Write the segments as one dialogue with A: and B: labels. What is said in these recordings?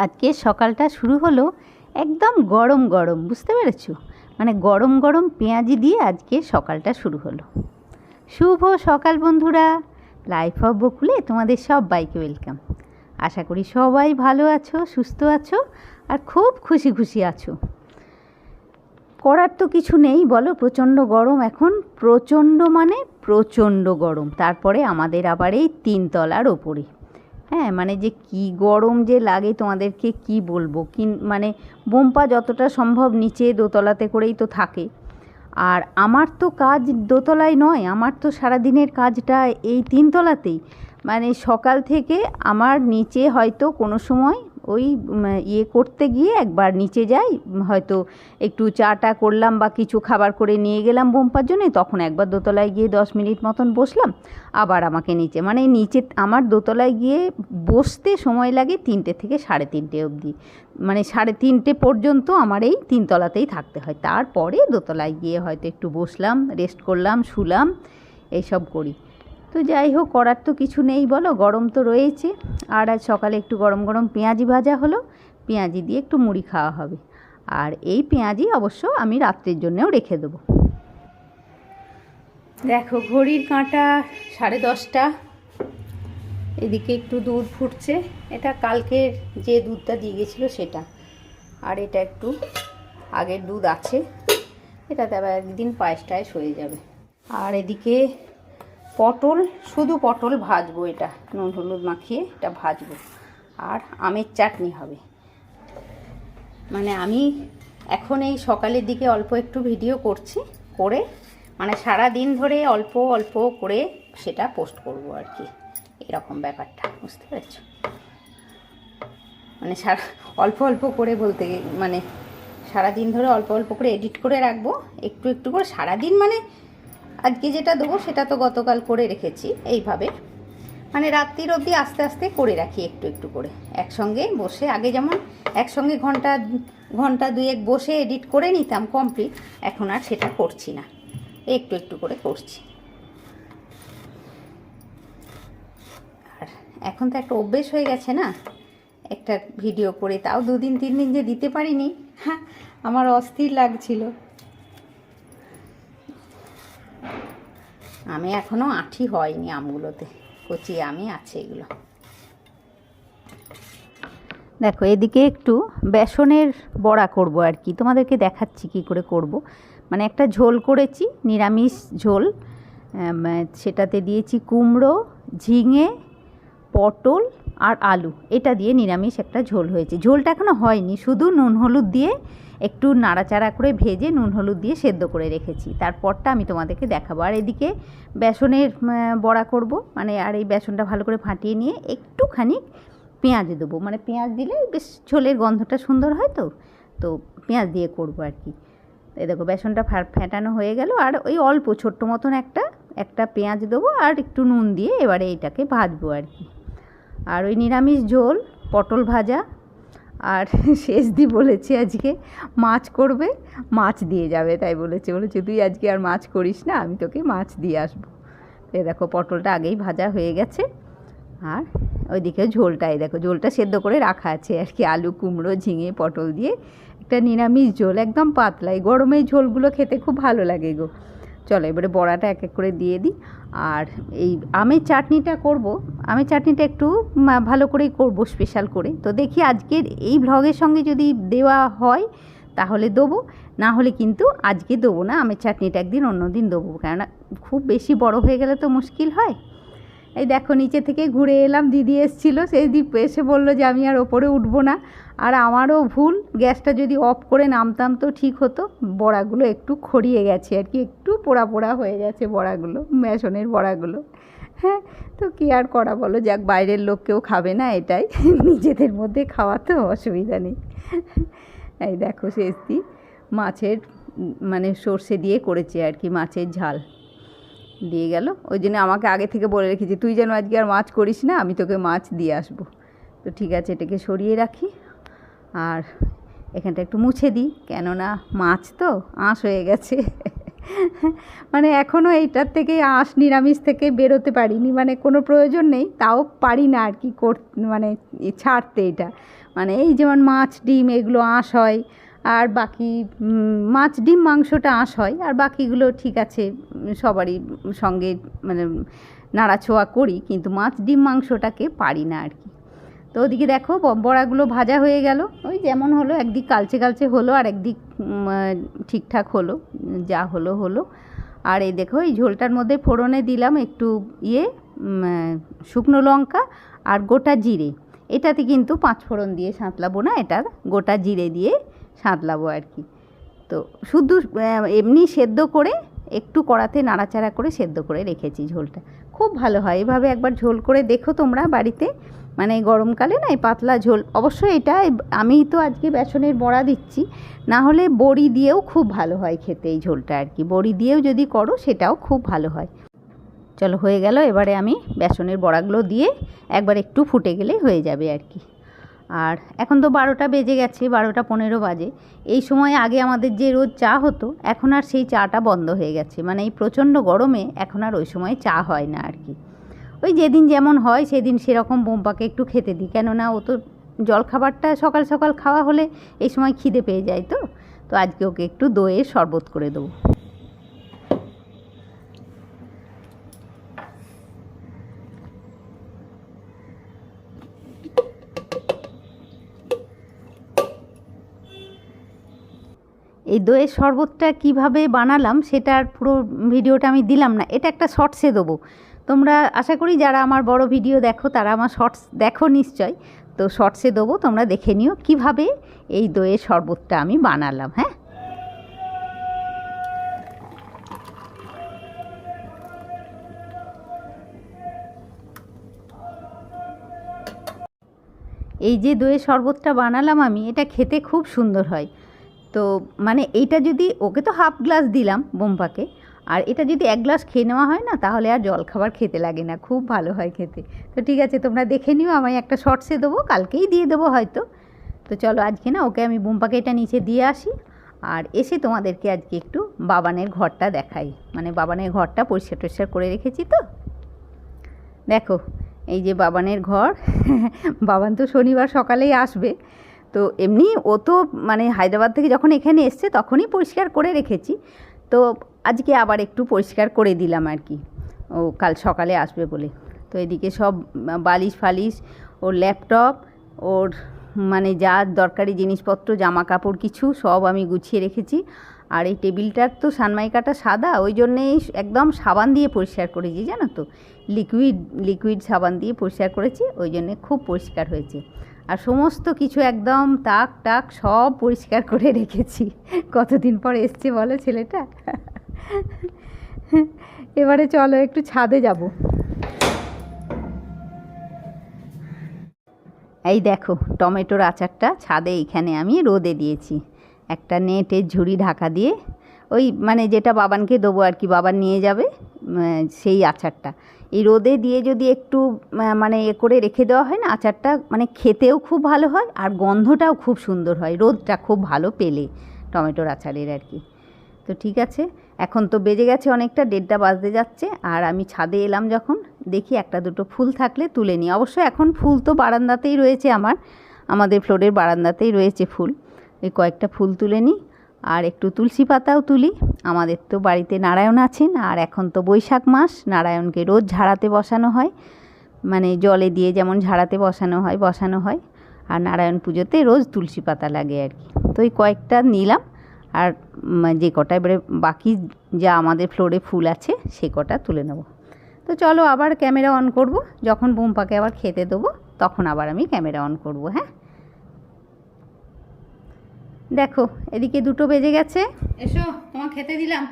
A: আজকে সকালটা শুরু হলো একদম গরম গরম, বুঝতে পেরেছো? মানে গরম গরম পেঁয়াজি দিয়ে আজকে সকালটা শুরু হলো। শুভ সকাল বন্ধুরা, লাইফ অফ বকুলে তোমাদের সবাইকে ওয়েলকাম। আশা করি সবাই ভালো আছো, সুস্থ আছো আর খুব খুশি খুশি আছো। করার তো কিছু নেই বলো, প্রচণ্ড গরম এখন, প্রচণ্ড মানে প্রচণ্ড গরম। তারপরে আমাদের আবার এই 3 তলার ওপরে, হ্যাঁ মানে যে কি গরম যে লাগে তোমাদেরকে কি বলবো। মানে বোম্পা যতটা সম্ভব নিচে দোতলাতে করেই তো থাকে, আর আমার তো কাজ দোতলায় নয়, আমার তো সারাদিনের কাজটা এই 3 তলাতেই। মানে সকাল থেকে আমার নিচে হয়তো কোনো সময় ওই ইয়ে করতে গিয়ে একবার নিচে যাই, হয়তো একটু চাটা করলাম বা কিছু খাবার করে নিয়ে গেলাম বোম্পার জন্যে, তখন একবার দোতলায় গিয়ে 10 মিনিট মতন বসলাম, আবার আমাকে নিচে, মানে নিচে আমার দোতলায় গিয়ে বসতে সময় লাগে 3টে থেকে 3:30 অবধি, মানে 3:30 পর্যন্ত আমার এই 3 তলাতেই থাকতে হয়। তারপরে দোতলায় গিয়ে হয়তো একটু বসলাম, রেস্ট করলাম, শুলাম, এইসব করি। তো যাই হোক, করার তো কিছু নেই বলো, গরম তো রয়েছে। আর আজ সকালে একটু গরম গরম পেঁয়াজি ভাজা হলো, পেঁয়াজি দিয়ে একটু মুড়ি খাওয়া হবে। আর এই পেঁয়াজি অবশ্য আমি রাত্রের জন্যেও রেখে দেবো। দেখো ঘড়ির কাঁটা 10:30, এদিকে একটু দুধ ফুটছে, এটা কালকের যে দুধটা দিয়ে গেছিলো সেটা, আর এটা একটু আগের দুধ আছে, এটাতে আবার একদিন পায়েস টায়েস হয়ে যাবে। আর এদিকে পটল, শুধু পটল ভাজবো, এটা নুন হলুদ মাখিয়ে এটা ভাজবো, আর আমের চাটনি হবে। মানে আমি এখন এই সকালের দিকে অল্প একটু ভিডিও করছি, করে মানে সারা দিন ধরে অল্প অল্প করে সেটা পোস্ট করব আর কি, এরকম ব্যাপারটা, বুঝতে পেরেছ? মানে অল্প অল্প করে বলতে মানে সারাদিন ধরে অল্প অল্প করে এডিট করে রাখবো, একটু একটু করে সারাদিন। মানে আজকে যেটা দেবো সেটা তো গতকাল করে রেখেছি, এইভাবে মানে রাত্রির অবধি আস্তে আস্তে করে রাখি একটু একটু করে, একসঙ্গে বসে। আগে যেমন একসঙ্গে ঘন্টা দুয়েক বসে এডিট করে নিতাম কমপ্লিট, এখন আর সেটা করছি না, একটু একটু করে করছি। আর এখন তো একটা অভ্যেস হয়ে গেছে না, একটা ভিডিও করে তাও 2 দিন 3 দিন যে দিতে পারিনি, হ্যাঁ আমার অস্থির লাগছিল। আমি এখনও আঁঠি হয়নি আমগুলোতে, কচি আমি আছে এগুলো। দেখো এদিকে একটু বেসনের বড়া করব আর কি, তোমাদেরকে দেখাচ্ছি কি করে করব। মানে একটা ঝোল করেছি, নিরামিষ ঝোল, সেটাতে দিয়েছি কুমড়ো, ঝিঙে, পটল আর আলু, এটা দিয়ে নিরামিষ একটা ঝোল হয়েছে। ঝোলটা এখনও হয়নি, শুধু নুন হলুদ দিয়ে একটু নাড়াচাড়া করে ভেজে নুন হলুদ দিয়ে সেদ্ধ করে রেখেছি, তারপরটা আমি তোমাদেরকে দেখাবো। আর এদিকে বেসনের বড়া করব, মানে আর এই বেসনটা ভালো করে ফাটিয়ে নিয়ে একটুখানি পেঁয়াজ দেবো, মানে পেঁয়াজ দিলে বেশ ঝোলের গন্ধটা সুন্দর হয়, তো পেঁয়াজ দিয়ে করবো আর কি। এই দেখো বেসনটা ফেটানো হয়ে গেল, আর ওই অল্প ছোট্ট মতন একটা পেঁয়াজ দেবো আর একটু নুন দিয়ে এবারে এইটাকে ভাজবো আর কি। আর ওই নিরামিষ ঝোল, পটল ভাজা, আর শেষদি বলেছে আজকে মাছ করবে, মাছ দিয়ে যাবে, তাই বলেছে তুই আজকে আর মাছ করিস না, আমি তোকে মাছ দিয়ে আসবো। এই দেখো পটলটা আগেই ভাজা হয়ে গেছে, আর ওইদিকে ঝোলটাই দেখো, ঝোলটা সেদ্ধ করে রাখা আছে আর কি, আলু কুমড়ো ঝিঙে পটল দিয়ে একটা নিরামিষ ঝোল, একদম পাতলা। এই গরমে ঝোলগুলো খেতে খুব ভালো লাগে গো। চলো এবারে বড়াটা এক এক করে দিয়ে দিই। আর এই আমের চাটনিটা করব, আমের চাটনিটা একটু ভালো করেই করব, স্পেশাল করে। তো দেখি আজকের এই ভ্লগের সঙ্গে যদি দেওয়া হয় তাহলে দেবো, না হলে কিন্তু আজকে দেবো না, আমের চাটনিটা একদিন অন্য দিন দেবো, কেননা খুব বেশি বড় হয়ে গেলে তো মুশকিল হয়। এই দেখো নিচে থেকে ঘুরে এলাম, দিদি এসেছিলো, সেই দিদি এসে বললো যে আমি আর ওপরে উঠবো না। আর আমারও ভুল, গ্যাসটা যদি অফ করে নামতাম তো ঠিক হতো। বড়াগুলো একটু খড়িয়ে গেছে আর কি, একটু পোড়া পোড়া হয়ে গেছে বড়াগুলো, বেসনের বড়াগুলো। হ্যাঁ তো কী আর করা বলো, যাক বাইরের লোক কেউ খাবে না, এটাই নিজেদের মধ্যে খাওয়া, তো অসুবিধা নেই। এই দেখো শেষদি মাছের মানে সর্ষে দিয়ে করেছে আর কি, মাছের ঝাল দিয়ে গেল। ওই জন্য আমাকে আগে থেকে বলে রেখেছি, তুই যেন আজকে আর মাছ করিস না, আমি তোকে মাছ দিয়ে আসবো। তো ঠিক আছে, এটাকে সরিয়ে রাখি, আর এখানটা একটু মুছে দিই, কেননা মাছ তো আঁশ হয়ে গেছে। মানে এখনও এইটার থেকে আঁশ, নিরামিষ থেকে বেরোতে পারিনি, মানে কোনো প্রয়োজন নেই, তাও পারি না আর কি মানে ছাড়তে। এটা মানে এই যেমন মাছ ডিম এগুলো আঁশ হয়, আর বাকি মাছ ডিম মাংসটা আঁশ হয়, আর বাকিগুলো ঠিক আছে সবারই সঙ্গে মানে নাড়াছোড়া করি, কিন্তু মাছ ডিম মাংসটাকে পারি না আর কি। তো ওদিকে দেখো বড়াগুলো ভাজা হয়ে গেল, ওই যেমন হলো, একদিক কালচে কালচে হলো আর একদিক ঠিকঠাক হলো, যা হলো হলো। আর এই দেখো এই ঝোলটার মধ্যে ফোড়নে দিলাম একটু শুকনো লঙ্কা আর গোটা জিরে। এটাতে কিন্তু পাঁচ ফোড়ন দিয়ে সাঁতলাবো না, এটা গোটা জিরে দিয়ে সাঁতলাবো আর কি। তো শুধু এমনি সেদ্ধ করে একটু কড়াতে নাড়াচাড়া করে সেদ্ধ করে রেখেছি ঝোলটা, খুব ভালো হয়। এভাবে একবার ঝোল করে দেখো তোমরা বাড়িতে, মানে গরমকালে না এই পাতলা ঝোল। অবশ্যই এটা আমি তো আজকে বেসনের বড়া দিচ্ছি, না হলে বড়ি দিয়েও খুব ভালো হয় খেতে এই ঝোলটা আর কি। বড়ি দিয়েও যদি করো সেটাও খুব ভালো হয়। চলো হয়ে গেল, এবারে আমি বেসনের বড়াগুলো দিয়ে একবার একটু ফুটে গেলে হয়ে যাবে আর কি। আর এখন তো 12টা বেজে গেছে, 12টা 15 বাজে। এই সময় আগে আমাদের যে রোজ চা হতো, এখন আর সেই চাটা বন্ধ হয়ে গেছে, মানে এই প্রচণ্ড গরমে এখন আর ওই সময় চা হয় না আর কি। ওই যেদিন যেমন হয় সেদিন সেরকম বোম্পাকে একটু খেতে দিই, কেননা ও তো জলখাবারটা সকাল সকাল খাওয়া হলে এই সময় খিদে পেয়ে যায়। তো তো আজকে ওকে একটু দইয়ের শরবত করে দেবো। এই দইয়ের শরবতটা কিভাবে বানালাম সেটার পুরো ভিডিওটা আমি দিলাম না, এটা একটা শর্টসে দেবো। তোমরা আশা করি যারা আমার বড় ভিডিও দেখো তারা আমার শর্টস দেখো নিশ্চয়, তো শর্টসে দেবো, তোমরা দেখে নিও কিভাবে এই দইয়ের শরবতটা আমি বানালাম। হ্যাঁ, এই যে দইয়ের শরবতটা বানালাম আমি, এটা খেতে খুব সুন্দর হয়। তো মানে এইটা যদি ওকে তো হাফ গ্লাস দিলাম বোম্পাকে, আর এটা যদি 1 গ্লাস খেয়ে নেওয়া হয় না, তাহলে আর জলখাবার খেতে লাগে না, খুব ভালো হয় খেতে। তো ঠিক আছে, তোমরা দেখে নিও, আমি একটা শর্টসে দেবো, কালকেই দিয়ে দেবো হয়তো। তো চলো আজকে না ওকে আমি বোম্পাকে এটা নিচে দিয়ে আসি, আর এসে তোমাদেরকে আজকে একটু বাবানের ঘরটা দেখাই। মানে বাবানের ঘরটা পরিষ্কার টরিষ্কার করে রেখেছি। তো দেখো এই যে বাবানের ঘর বাবান তো শনিবার সকালেই আসবে, তো এমনি ও তো মানে হায়দ্রাবাদ থেকে যখন এখানে এসছে তখনই পরিষ্কার করে রেখেছি, তো আজকে আবার একটু পরিষ্কার করে দিলাম আর কি, ও কাল সকালে আসবে বলে। তো এদিকে সব বালিশ ফালিশ, ওর ল্যাপটপ, ওর মানে যা দরকারি জিনিসপত্র, জামা কাপড় কিছু সব আমি গুছিয়ে রেখেছি। আর এই টেবিলটার তো সানমাইকাটা সাদা, ওই জন্যেই একদম সাবান দিয়ে পরিষ্কার করেছি, জানো তো, লিকুইড সাবান দিয়ে পরিষ্কার করেছি, ওই জন্যে খুব পরিষ্কার হয়েছে। আর সমস্ত কিছু একদম তাক টাক সব পরিষ্কার করে রেখেছি। কতদিন পর এসছে বলো ছেলেটা। এবারে চলো একটু ছাদে যাব। এই দেখো টমেটোর আচারটা ছাদে এইখানে আমি রোদে দিয়েছি, একটা নেটের ঝুড়ি ঢাকা দিয়ে, ওই মানে যেটা বাবানকে দেবো আর কি, বাবান নিয়ে যাবে সেই আচারটা। এই রোদে দিয়ে যদি একটু মানে করে রেখে দেওয়া হয় না, আচারটা মানে খেতেও খুব ভালো হয় আর গন্ধটাও খুব সুন্দর হয়, রোদটা খুব ভালো পেলে টমেটোর আচারের আর কি। তো ঠিক আছে, এখন তো বেজে গেছে অনেকটা, 1:30 বাজতে যাচ্ছে। আর আমি ছাদে এলাম যখন, দেখি একটা দুটো ফুল থাকলে তুলে নিই। অবশ্য এখন ফুল তো বারান্দাতেই রয়েছে, আমাদের ফ্লোরের বারান্দাতেই রয়েছে ফুল, ওই কয়েকটা ফুল তুলে নিই। আর একটু তুলসী পাতাও তুলি, আমাদের তো বাড়িতে নারায়ণ আছেন, আর এখন তো বৈশাখ মাস, নারায়ণকে রোজ ঝাড়াতে বসানো হয়, মানে জলে দিয়ে যেমন ঝাড়াতে বসানো হয়। আর নারায়ণ পুজোতে রোজ তুলসী পাতা লাগে আর কি। তো ওই কয়েকটা নিলাম, আর যে কটা এবারে বাকি যা আমাদের ফ্লোরে ফুল আছে সে কটা তুলে নেব। তো চলো আবার ক্যামেরা অন করব, যখন বোম্পাকে আবার খেতে দেবো তখন আবার আমি ক্যামেরা অন করব। হ্যাঁ, দেখো এদিকে 2টো বেজে গেছে, এসো তোমার খেতে দিলাম।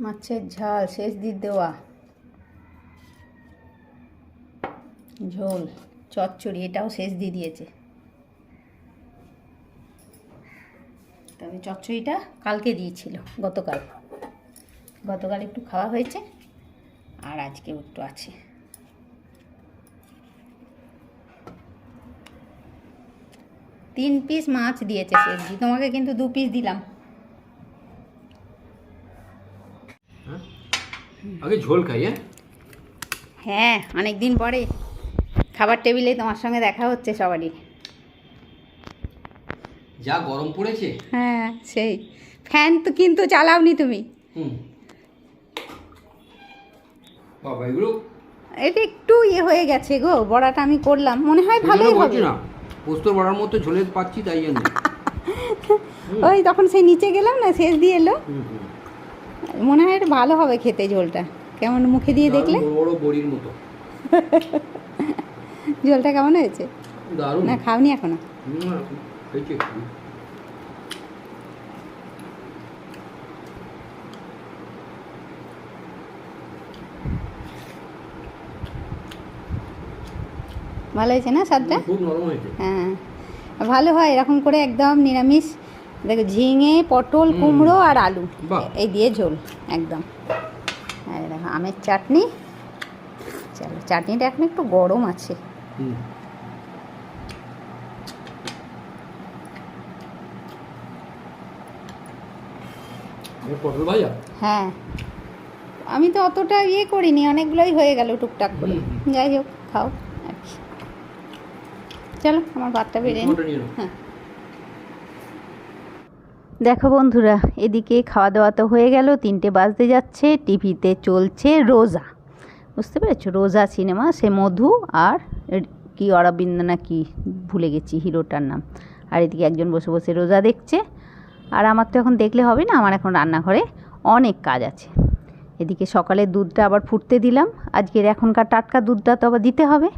A: মাছের ঝাল শেষ দিয়ে দেওয়া, ঝোল, চচ্চড়ি এটাও শেষ দিয়ে দিয়েছে। তবে চচ্চড়িটা কালকে দিয়েছিল, গতকাল একটু খাওয়া হয়েছে, আর আজকেও একটু আছে। তিন পিস মাছ দিয়েছে সবজি, তোমাকে কিন্তু 2 পিস দিলাম।
B: আগে ঝোল খাই।
A: হ্যাঁ, অনেক দিন পরে খাবার টেবিলে তোমার সঙ্গে দেখা হচ্ছে সবারই।
B: যা গরম পড়েছে।
A: হ্যাঁ, সেই ফ্যান তো কিন্তু চালাওনি তুমি।
B: বাবা এগুলো
A: এটা একটু হয়ে গেছে গো, বড়াটা আমি করলাম, মনে হয় ভালোই হবে
B: না। পোস্তর বড়ার মতো ঝোলে পাচ্ছি তাই জন্য।
A: ওই তখন সেই নিচে গেলাম না, শেষ দিয়ে এলো, মনে হয় এটা ভালো হবে খেতে। ঝোলটা কেমন মুখে দিয়ে দেখলে?
B: বড় বড়ির মতো।
A: ঝোলটা কেমন হয়েছে?
B: দারুণ।
A: না খাওনি এখনো? ভালো হয়েছে না স্বাদটা?
B: খুব নরম হয়েছে।
A: হ্যাঁ, ভালো হয় এরকম করে একদম নিরামিষ। দেখো, ঝিঙে, পটল, কুমড়ো আর আলু এই দিয়ে ঝোল একদম। আর দেখো আমের চাটনি। চলো, চাটনিটা এখন একটু গরম আছে।
B: পটল ভাজা?
A: হ্যাঁ, আমি তো অতটা করিনি, অনেকগুলোই হয়ে গেল টুকটাক করে। যাই হোক, খাও আর কি। চলো আমার ভাতটা বেড়ে নিই। হ্যাঁ, দেখো বন্ধুরা, এদিকে খাওয়া দাওয়া তো হয়ে গেল, 3টে বাজতে যাচ্ছে। টিভিতে চলছে রোজা, বুঝতে পেরেছো? রোজা সিনেমা, সে মধু আর কি অরবিন্দ না কি, ভুলে গেছি হিরোটার নাম। আর এদিকে একজন বসে বসে রোজা দেখছে। আর আমার তো এখন দেখলে হবে না, আমার এখন রান্নাঘরে অনেক কাজ আছে। এদিকে সকালের দুধটা আবার ফুটতে দিলাম, আজকের এখনকার টাটকা দুধটা তো আবার দিতে হবে।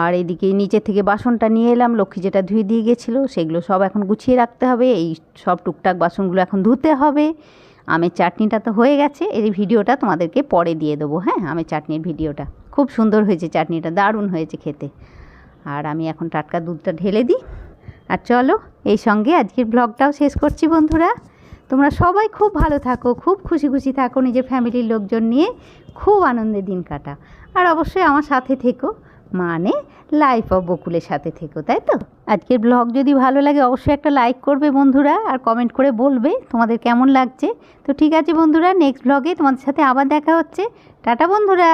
A: আর এদিকে নিচে থেকে বাসনটা নিয়ে এলাম, লক্ষ্মী যেটা ধুয়ে দিয়ে গেছিলো সেগুলো সব এখন গুছিয়ে রাখতে হবে। এই সব টুকটাক বাসনগুলো এখন ধুতে হবে। আমের চাটনিটা তো হয়ে গেছে, এই ভিডিওটা তোমাদেরকে পরে দিয়ে দেবো। হ্যাঁ, আমের চাটনির ভিডিওটা খুব সুন্দর হয়েছে, চাটনিটা দারুণ হয়েছে খেতে। আর আমি এখন টাটকা দুধটা ঢেলে দিই। আর চলো, এই সঙ্গে আজকের ব্লগটাও শেষ করছি বন্ধুরা। তোমরা সবাই খুব ভালো থাকো, খুব খুশি খুশি থাকো, নিজের ফ্যামিলির লোকজন নিয়ে খুব আনন্দে দিন কাটা। আর অবশ্যই আমার সাথে থেকো, মানে লাইফ অফ বকুলের সাথে থেকো, তাই তো? আজকের ব্লগ যদি ভালো লাগে অবশ্যই একটা লাইক করবে বন্ধুরা, আর কমেন্ট করে বলবে তোমাদের কেমন লাগছে। তো ঠিক আছে বন্ধুরা, নেক্সট ব্লগে তোমাদের সাথে আবার দেখা হচ্ছে। টাটা বন্ধুরা।